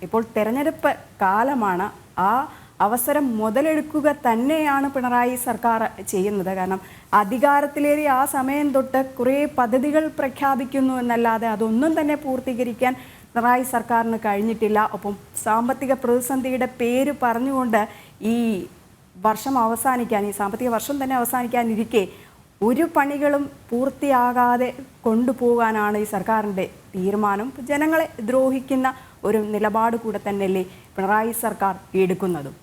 ഇപ്പോൾ തെരഞ്ഞെടുപ്പ് കാലമാണ്. ആ അവസരം മുതലെടുക്കുക തന്നെയാണ് പിണറായി സർക്കാർ ചെയ്യുന്നത്. കാരണം അധികാരത്തിലേറിയ ആ സമയം തൊട്ട് കുറേ പദ്ധതികൾ പ്രഖ്യാപിക്കുന്നു എന്നല്ലാതെ അതൊന്നും തന്നെ പൂർത്തീകരിക്കാൻ പിണറായി സർക്കാരിന് കഴിഞ്ഞിട്ടില്ല. ഒപ്പം സാമ്പത്തിക പ്രതിസന്ധിയുടെ പേര് പറഞ്ഞുകൊണ്ട് ഈ വർഷം അവസാനിക്കാൻ, ഈ സാമ്പത്തിക വർഷം തന്നെ അവസാനിക്കാനിരിക്കെ ഒരു പണികളും പൂർത്തിയാകാതെ കൊണ്ടുപോകാനാണ് ഈ സർക്കാരിൻ്റെ തീരുമാനം. ജനങ്ങളെ ദ്രോഹിക്കുന്ന ഒരു നിലപാട് കൂടെ തന്നെയല്ലേ പിണറായി സർക്കാർ എടുക്കുന്നതും.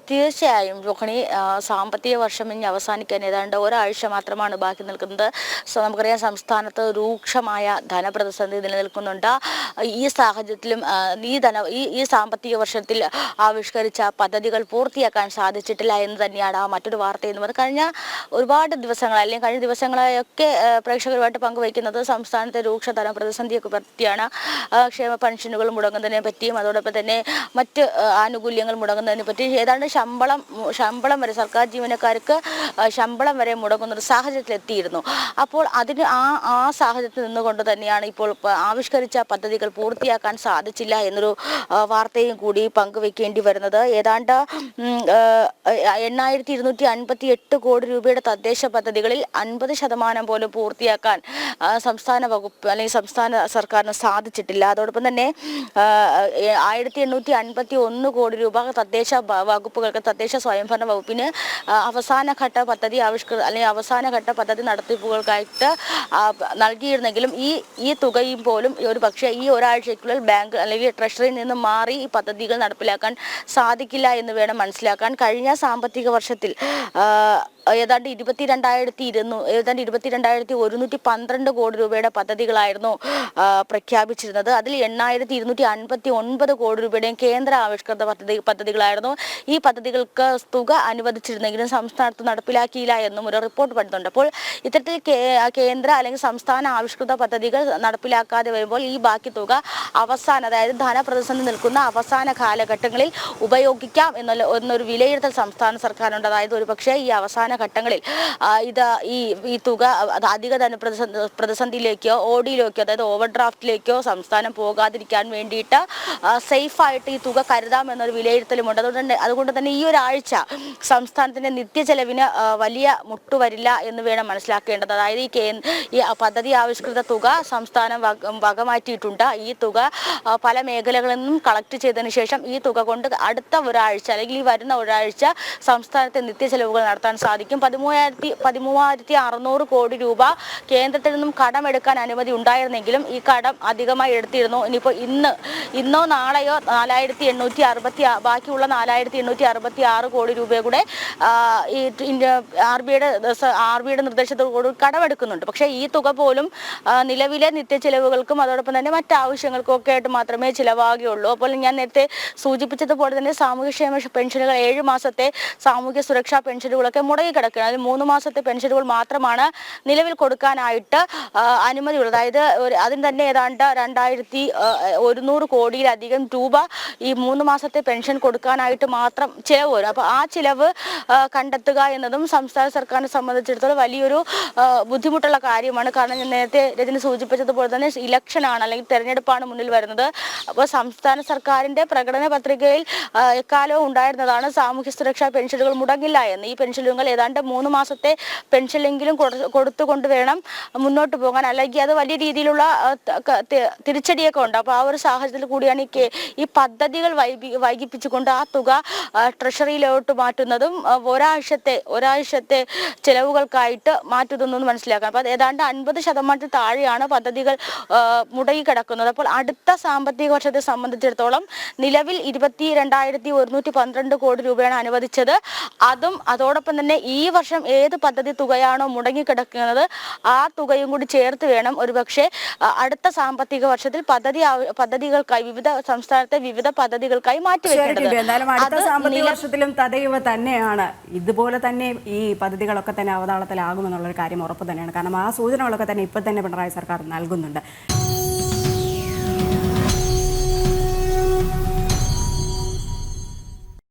തീർച്ചയായും രോഹിണി, സാമ്പത്തിക വർഷം ഇനി അവസാനിക്കാൻ ഏതാണ്ട് ഒരാഴ്ച മാത്രമാണ് ബാക്കി നിൽക്കുന്നത്. നമുക്കറിയാം, സംസ്ഥാനത്ത് രൂക്ഷമായ ധനപ്രതിസന്ധി നിലനിൽക്കുന്നുണ്ട്. ഈ സാഹചര്യത്തിലും ഈ സാമ്പത്തിക വർഷത്തിൽ ആവിഷ്കരിച്ച പദ്ധതികൾ പൂർത്തിയാക്കാൻ സാധിച്ചിട്ടില്ല എന്ന് തന്നെയാണ് മറ്റൊരു വാർത്ത എന്ന് പറയുന്നത്. കഴിഞ്ഞ ഒരുപാട് ദിവസങ്ങൾ, അല്ലെങ്കിൽ കഴിഞ്ഞ ദിവസങ്ങളെയൊക്കെ പ്രേക്ഷകരുമായിട്ട് പങ്കുവയ്ക്കുന്നത് സംസ്ഥാനത്തെ രൂക്ഷ ധനപ്രതിസന്ധിയൊക്കെ പറ്റിയാണ്. ക്ഷേമ പെൻഷനുകൾ മുടങ്ങുന്നതിനെ പറ്റിയും അതോടൊപ്പം തന്നെ മറ്റ് ആനുകൂല്യങ്ങൾ മുടങ്ങുന്നതിനെ പറ്റി ഏതാണ്ട് ശമ്പളം വരെ, സർക്കാർ ജീവനക്കാർക്ക് ശമ്പളം വരെ മുടങ്ങുന്നൊരു സാഹചര്യത്തിലെത്തിയിരുന്നു. അപ്പോൾ അതിന് ആ സാഹചര്യത്തിൽ നിന്നുകൊണ്ട് തന്നെയാണ് ഇപ്പോൾ ആവിഷ്കരിച്ച പദ്ധതികൾ പൂർത്തിയാക്കാൻ സാധിച്ചില്ല എന്നൊരു വാർത്തയും കൂടി പങ്കുവെക്കേണ്ടി വരുന്നത്. ഏതാണ്ട് 8,258 കോടി രൂപയുടെ തദ്ദേശ പദ്ധതികളിൽ 50% പോലും പൂർത്തിയാക്കാൻ സംസ്ഥാന വകുപ്പ് അല്ലെങ്കിൽ സംസ്ഥാന സർക്കാരിന് സാധിച്ചിട്ടില്ല. അതോടൊപ്പം തന്നെ 1,851 കോടി രൂപ തദ്ദേശ വകുപ്പുകൾക്ക്, തദ്ദേശ സ്വയംഭരണ വകുപ്പിന് അവസാനഘട്ട പദ്ധതി നടത്തിപ്പുകൾക്കായിട്ട് നൽകിയിരുന്നെങ്കിലും ഈ തുകയും പോലും ഒരു പക്ഷേ ഈ ഒരാഴ്ചയ്ക്കുള്ളിൽ ബാങ്ക് അല്ലെങ്കിൽ ട്രഷറിയിൽ നിന്ന് മാറി ഈ പദ്ധതികൾ നടപ്പിലാക്കാൻ സാധിക്കില്ല എന്ന് വേണം മനസ്സിലാക്കാൻ. കഴിഞ്ഞ സാമ്പത്തിക വർഷത്തിൽ ഏതാണ്ട് 22,112 കോടി രൂപയുടെ പദ്ധതികളായിരുന്നു പ്രഖ്യാപിച്ചിരുന്നത്. അതിൽ 8,259 കോടി രൂപയുടെയും കേന്ദ്ര ആവിഷ്കൃത പദ്ധതികളായിരുന്നു. ഈ പദ്ധതികൾക്ക് തുക അനുവദിച്ചിരുന്നെങ്കിലും സംസ്ഥാനത്ത് നടപ്പിലാക്കിയില്ല എന്നും ഒരു റിപ്പോർട്ട് വരുന്നുണ്ട്. അപ്പോൾ ഇത്തരത്തിൽ കേന്ദ്ര അല്ലെങ്കിൽ സംസ്ഥാന ആവിഷ്കൃത പദ്ധതികൾ നടപ്പിലാക്കാതെ വരുമ്പോൾ ഈ ബാക്കി തുക അതായത് ധനപ്രതിസന്ധി നിൽക്കുന്ന അവസാന കാലഘട്ടങ്ങളിൽ ഉപയോഗിക്കാം എന്നൊരു വിലയിരുത്തൽ സംസ്ഥാന സർക്കാരിനുണ്ട്. അതായത് ഒരു പക്ഷേ ഈ അവസാന ഘട്ടങ്ങളിൽ ഈ തുക അധിക പ്രതിസന്ധിയിലേക്കോ ഓഡിയിലേക്കോ, അതായത് ഓവർ ഡ്രാഫ്റ്റിലേക്കോ സംസ്ഥാനം പോകാതിരിക്കാൻ വേണ്ടിയിട്ട് സേഫായിട്ട് ഈ തുക കരുതാമെന്നൊരു വിലയിരുത്തലുമുണ്ട്. അതുകൊണ്ട് തന്നെ ഈ ഒരാഴ്ച സംസ്ഥാനത്തിന്റെ നിത്യചെലവിന് വലിയ മുട്ടുവരില്ല എന്ന് വേണം മനസ്സിലാക്കേണ്ടത്. അതായത് ഈ പദ്ധതി ആവിഷ്കൃത തുക സംസ്ഥാനം വകമാറ്റിയിട്ടുണ്ട്. ഈ തുക പല മേഖലകളിൽ നിന്നും കളക്ട് ചെയ്തതിനു ശേഷം ഈ തുക കൊണ്ട് അടുത്ത ഒരാഴ്ച അല്ലെങ്കിൽ ഈ വരുന്ന ഒരാഴ്ച സംസ്ഥാനത്തെ നിത്യചെലവുകൾ നടത്താൻ സാധിക്കും. 13,600 കോടി രൂപ കേന്ദ്രത്തിൽ നിന്നും കടമെടുക്കാൻ അനുമതി ഉണ്ടായിരുന്നെങ്കിലും ഈ കടം അധികമായി എടുത്തിരുന്നു. ഇനിയിപ്പോൾ ഇന്നോ നാളെയോ ബാക്കിയുള്ള 4,866 കോടി രൂപ കൂടെ ഈ ആർ ബിയുടെ നിർദ്ദേശത്തോടുകൂടി കടമെടുക്കുന്നുണ്ട്. പക്ഷേ ഈ തുക പോലും നിലവിലെ നിത്യചെലവുകൾക്കും അതോടൊപ്പം തന്നെ മറ്റാവശ്യങ്ങൾക്കും ഒക്കെ ആയിട്ട് മാത്രമേ ചിലവാകുകയുള്ളൂ. അപ്പോൾ ഞാൻ നേരത്തെ സൂചിപ്പിച്ചതുപോലെ തന്നെ സാമൂഹ്യക്ഷേമ പെൻഷനുകൾ, 7 മാസത്തെ സാമൂഹ്യ സുരക്ഷാ പെൻഷനുകളൊക്കെ മുടങ്ങിക്കിടക്കുകയാണ്. അതിൽ 3 മാസത്തെ പെൻഷനുകൾ മാത്രമാണ് നിലവിൽ കൊടുക്കാനായിട്ട് അനുമതിയുള്ളത്. അതായത് അതിന് തന്നെ ഏതാണ്ട് 2,100 കോടിയിലധികം രൂപ ഈ 3 മാസത്തെ പെൻഷൻ കൊടുക്കാനായിട്ട് മാത്രം ചിലവ് വരും. അപ്പോൾ ആ ചിലവ് കണ്ടെത്തുക എന്നതും സംസ്ഥാന സർക്കാരിനെ സംബന്ധിച്ചിടത്തോളം വലിയൊരു ബുദ്ധിമുട്ടുള്ള കാര്യമാണ്. കാരണം ഞാൻ നേരത്തെ രജനി സൂചിപ്പിച്ചതുപോലെ തന്നെ ഇലക്ഷനാണ് അല്ലെങ്കിൽ തെരഞ്ഞെടുപ്പാണ് മുന്നിൽ വരുന്നത്. അപ്പോൾ സംസ്ഥാന സർക്കാരിൻ്റെ പ്രകടന പത്രികയിൽ എക്കാലവും ഉണ്ടായിരുന്നതാണ് സാമൂഹ്യ സുരക്ഷാ പെൻഷനുകൾ മുടങ്ങില്ല എന്ന്. ഈ പെൻഷനുകൾ ഏതാണ്ട് 3 മാസത്തെ പെൻഷനെങ്കിലും കൊടുത്തുകൊണ്ട് വേണം മുന്നോട്ട് പോകാൻ, അല്ലെങ്കിൽ അത് വലിയ രീതിയിലുള്ള തിരിച്ചടിയൊക്കെ ഉണ്ട്. അപ്പോൾ ആ ഒരു സാഹചര്യത്തിൽ കൂടിയാണ് ഈ പദ്ധതികൾ വൈകിപ്പിച്ചുകൊണ്ട് ആ തുക ട്രഷറിയിലോട്ട് മാറ്റുന്നതും ഒരാഴ്ചത്തെ ചിലവുകൾക്കായിട്ട് മാറ്റുന്നതെന്ന് മനസ്സിലാക്കാം. അപ്പോൾ ഏതാണ്ട് 50% താഴെയാണ് പദ്ധതികൾ മുടങ്ങിക്കിടക്കുന്നത്. അപ്പോൾ അടുത്ത സാമ്പത്തിക വർഷത്തെ സംബന്ധിച്ചിടത്തോളം നിലവിൽ 22,112 കോടി രൂപയാണ് അനുവദിച്ചത്. അതോടൊപ്പം തന്നെ ഈ വർഷം ഏത് പദ്ധതി തുകയാണോ മുടങ്ങിക്കിടക്കുന്നത് ആ തുകയും കൂടി ചേർത്ത് വേണം ഒരുപക്ഷെ അടുത്ത സാമ്പത്തിക വർഷത്തിൽ പദ്ധതികൾക്കായി സംസ്ഥാനത്തെ വിവിധ പദ്ധതികൾക്കായി മാറ്റിവെക്കേണ്ടത്. എന്തായാലും അടുത്ത സാമ്പത്തിക വർഷത്തിലും തദൈവ തന്നെയാണ്, ഇതുപോലെ തന്നെ ഈ പദ്ധതികളൊക്കെ തന്നെ അവതാളത്തിലാകുമെന്നുള്ളൊരു കാര്യം ഉറപ്പ് തന്നെയാണ്. കാരണം ആ സൂചനകളൊക്കെ തന്നെ ഇപ്പം തന്നെ പിണറായി സർക്കാർ നൽകുന്നുണ്ട്.